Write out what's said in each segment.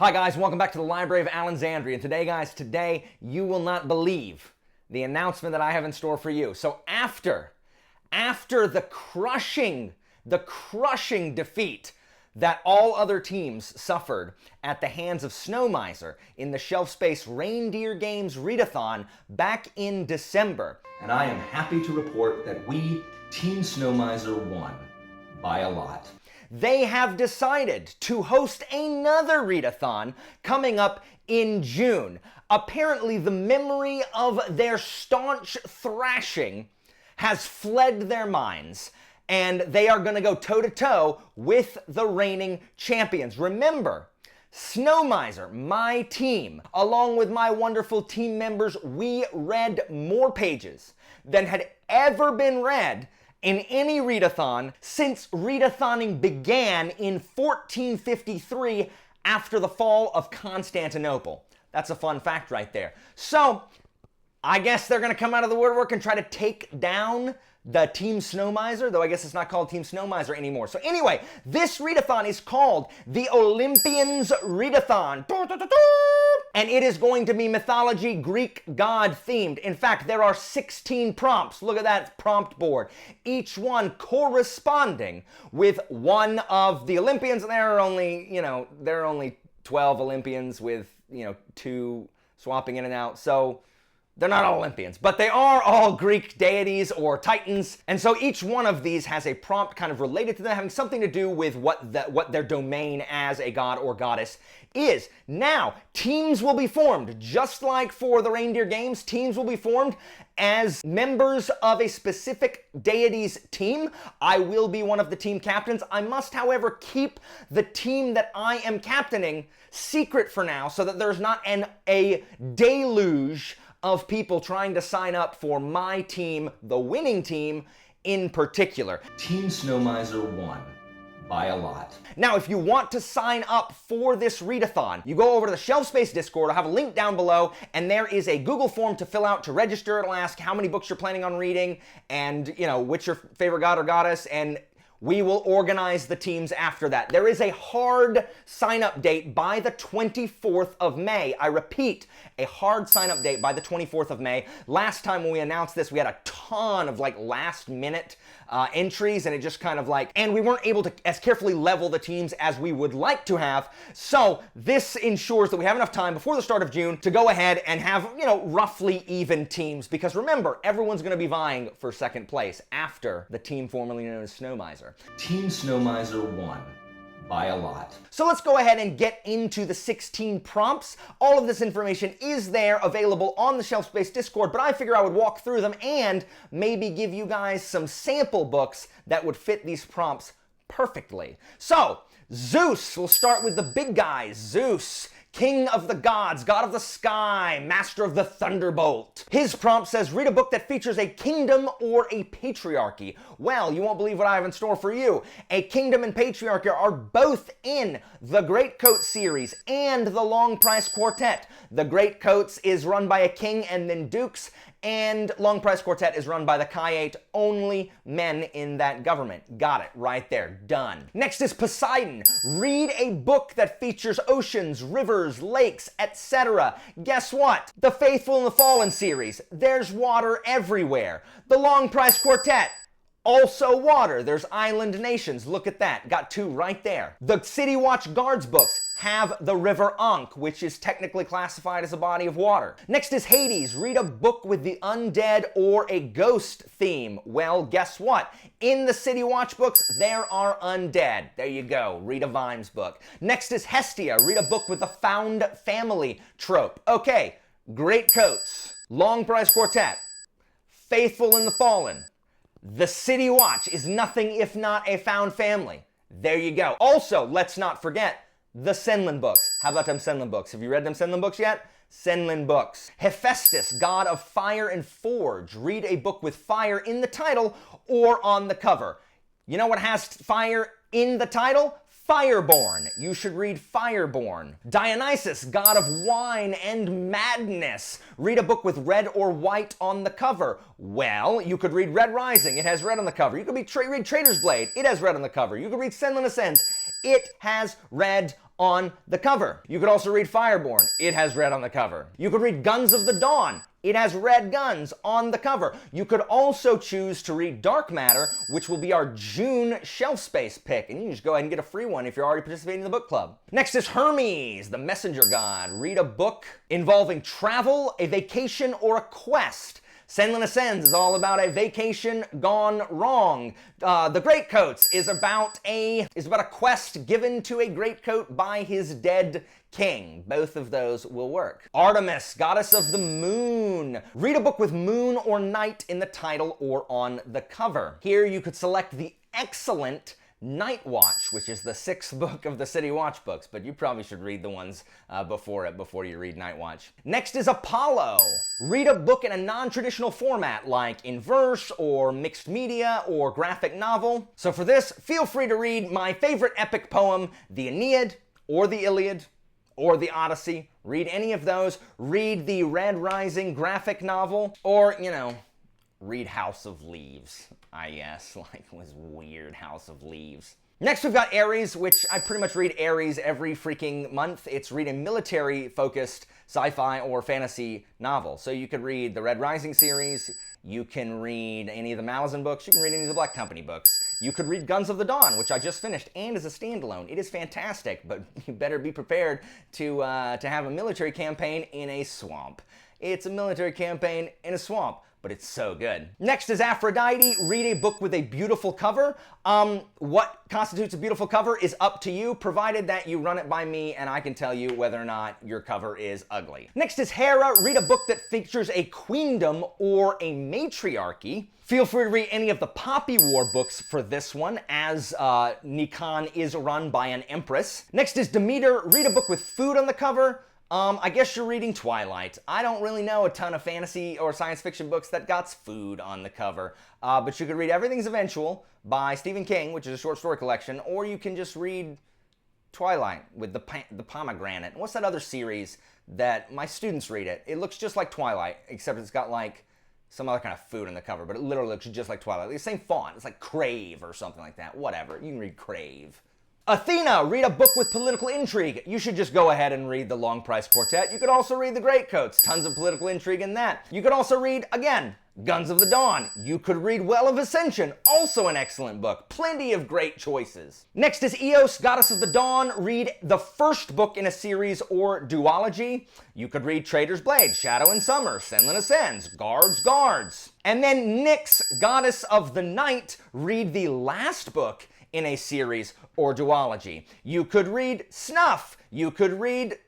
Hi guys, welcome back to the Library of Alexandria. And today guys, you will not believe the announcement that I have in store for you. So after the crushing defeat that all other teams suffered at the hands of Snow Miser in the Shelf Space Reindeer Games Readathon back in December. And I am happy to report that we, Team Snow Miser, won by a lot. They have decided to host another Readathon coming up in June. Apparently, the memory of their staunch thrashing has fled their minds, and they are going to go toe-to-toe with the reigning champions. Remember, Snow Miser, my team, along with my wonderful team members, we read more pages than had ever been read in any readathon since readathoning began in 1453 after the fall of Constantinople. That's a fun fact right there. So, I guess they're going to come out of the woodwork and try to take down the Team Snow Miser, though I guess it's not called Team Snow Miser anymore. So anyway, this readathon is called the Olympians Readathon. And it is going to be mythology, Greek god themed. In fact, there are 16 prompts. Look at that prompt board. Each one corresponding with one of the Olympians. There are only 12 Olympians with, 2 swapping in and out. So they're not all Olympians, but they are all Greek deities or titans. And so each one of these has a prompt kind of related to them, having something to do with what their domain as a god or goddess is. Now, teams will be formed, just like for the Reindeer Games. Teams will be formed as members of a specific deity's team. I will be one of the team captains. I must, however, keep the team that I am captaining secret for now, so that there's not a deluge of people trying to sign up for my team, the winning team, in particular. Team Snow Miser won by a lot. Now, if you want to sign up for this readathon, you go over to the Shelf Space Discord. I'll have a link down below, and there is a Google form to fill out to register. It'll ask how many books you're planning on reading, and, which your favorite god or goddess, and we will organize the teams after that. There is a hard sign-up date by the 24th of May. I repeat, a hard sign-up date by the 24th of May. Last time when we announced this, we had a ton of last-minute entries, and it just kind of and we weren't able to as carefully level the teams as we would like to have. So this ensures that we have enough time before the start of June to go ahead and have, roughly even teams. Because remember, everyone's gonna be vying for second place after the team formerly known as Snow Miser. Team Snow Miser won by a lot. So let's go ahead and get into the 16 prompts. All of this information is there available on the Shelf Space Discord, but I figure I would walk through them and maybe give you guys some sample books that would fit these prompts perfectly. So, Zeus, we'll start with the big guys. Zeus, king of the gods, god of the sky, master of the thunderbolt. His prompt says, read a book that features a kingdom or a patriarchy. Well, you won't believe what I have in store for you. A kingdom and patriarchy are both in the Greatcoat series and the Long Price Quartet. The Greatcoats is run by a king and then dukes, and Long Price Quartet is run by the Kayate, only men in that government. Got it, right there, done. Next is Poseidon. Read a book that features oceans, rivers, lakes, etc. Guess what? The Faithful and the Fallen series. There's water everywhere. The Long Price Quartet. Also water. There's island nations. Look at that. Got 2 right there. The City Watch Guards books have the River Ankh, which is technically classified as a body of water. Next is Hades. Read a book with the undead or a ghost theme. Well, guess what? In the City Watch books, there are undead. There you go. Read a Vimes book. Next is Hestia. Read a book with the found family trope. Okay, Greatcoats, Long Price Quartet, Faithful and the Fallen. The City Watch is nothing if not a found family. There you go. Also, let's not forget the Senlin books. How about them Senlin books? Have you read them Senlin books yet? Senlin books. Hephaestus, god of fire and forge. Read a book with fire in the title or on the cover. You know what has fire in the title? Fireborn. You should read Fireborn. Dionysus, god of wine and madness. Read a book with red or white on the cover. Well, you could read Red Rising. It has red on the cover. You could read Trader's Blade. It has red on the cover. You could read Senlin Ascends. It has red on the cover. You could also read Fireborn. It has red on the cover. You could read Guns of the Dawn. It has red guns on the cover. You could also choose to read Dark Matter, which will be our June shelf space pick, and you can just go ahead and get a free one if you're already participating in the book club. Next is Hermes, the messenger god. Read a book involving travel, a vacation, or a quest. Senlin Ascends is all about a vacation gone wrong. The Greatcoats is about a quest given to a greatcoat by his dead king. Both of those will work. Artemis, goddess of the moon. Read a book with moon or night in the title or on the cover. Here you could select the excellent Night Watch, which is the 6th book of the City Watch books, but you probably should read the ones before you read Night Watch. Next is Apollo. Read a book in a non-traditional format like in verse or mixed media or graphic novel. So for this, feel free to read my favorite epic poem, the Aeneid or the Iliad or the Odyssey. Read any of those. Read the Red Rising graphic novel, or, read House of Leaves. Yes, like it was weird, House of Leaves. Next we've got Ares, which I pretty much read Ares every freaking month. It's read a military-focused sci-fi or fantasy novel. So you could read the Red Rising series, you can read any of the Malazan books, you can read any of the Black Company books. You could read Guns of the Dawn, which I just finished, and is a standalone. It is fantastic, but you better be prepared to have a military campaign in a swamp. It's a military campaign in a swamp, but it's so good. Next is Aphrodite. Read a book with a beautiful cover. What constitutes a beautiful cover is up to you, provided that you run it by me and I can tell you whether or not your cover is ugly. Next is Hera. Read a book that features a queendom or a matriarchy. Feel free to read any of the Poppy War books for this one, as Nikan is run by an empress. Next is Demeter. Read a book with food on the cover. I guess you're reading Twilight. I don't really know a ton of fantasy or science fiction books that got food on the cover, but you could read Everything's Eventual by Stephen King, which is a short story collection, or you can just read Twilight with the pomegranate. What's that other series that my students read it? It looks just like Twilight, except it's got like some other kind of food on the cover, but it literally looks just like Twilight. The same font. It's like Crave or something like that. Whatever. You can read Crave. Athena, read a book with political intrigue. You should just go ahead and read the Long Price Quartet. You could also read the Greatcoats. Tons of political intrigue in that. You could also read, again, Guns of the Dawn. You could read Well of Ascension, also an excellent book. Plenty of great choices. Next is Eos, Goddess of the Dawn. Read the first book in a series or duology. You could read Trader's Blade, Shadow and Summer, Senlin Ascends, Guards. And then Nyx, Goddess of the Night. Read the last book in a series or duology. You could read Snuff. You could read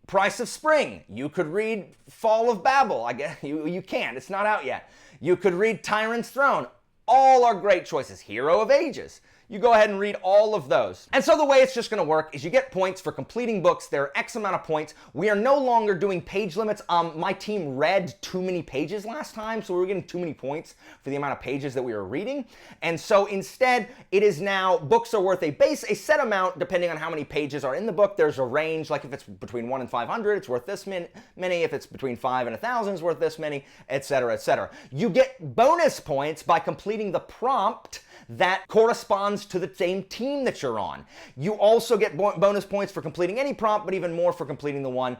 Price of Spring. You could read Fall of Babel. I guess you can't. It's not out yet. You could read Tyrant's Throne. All are great choices. Hero of Ages. You go ahead and read all of those. And so the way it's just going to work is you get points for completing books. There are X amount of points. We are no longer doing page limits. My team read too many pages last time, so we were getting too many points for the amount of pages that we were reading. And so instead, it is now books are worth a set amount depending on how many pages are in the book. There's a range, like if it's between 1 and 500, it's worth this many. If it's between 5 and 1,000, it's worth this many, etc., etc. You get bonus points by completing the prompt that corresponds to the same team that you're on. You also get bonus points for completing any prompt, but even more for completing the one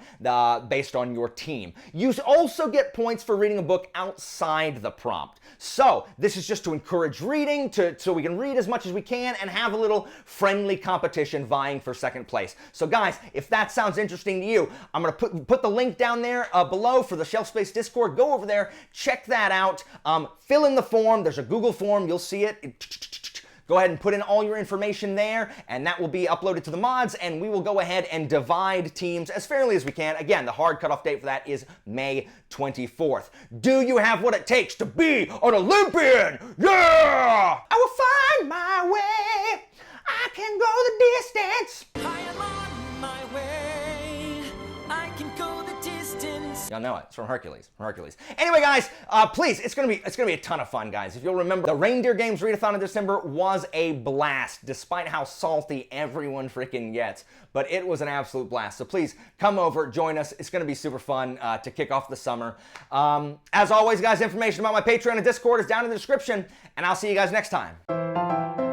based on your team. You also get points for reading a book outside the prompt. So this is just to encourage reading, so we can read as much as we can and have a little friendly competition vying for second place. So guys, if that sounds interesting to you, I'm going to put the link down there below for the Shelf Space Discord. Go over there, check that out, fill in the form. There's a Google form, you'll see it. Go ahead and put in all your information there, and that will be uploaded to the mods, and we will go ahead and divide teams as fairly as we can. Again, the hard cutoff date for that is May 24th. Do you have what it takes to be an Olympian? Yeah! I will find my way. I can go the distance. I am on my way. I can go the distance. Y'all know it. It's from Hercules. Anyway, guys, please, it's gonna be a ton of fun, guys. If you'll remember, the Reindeer Games Readathon in December was a blast, despite how salty everyone freaking gets. But it was an absolute blast. So please come over, join us. It's gonna be super fun to kick off the summer. As always, guys, information about my Patreon and Discord is down in the description, and I'll see you guys next time.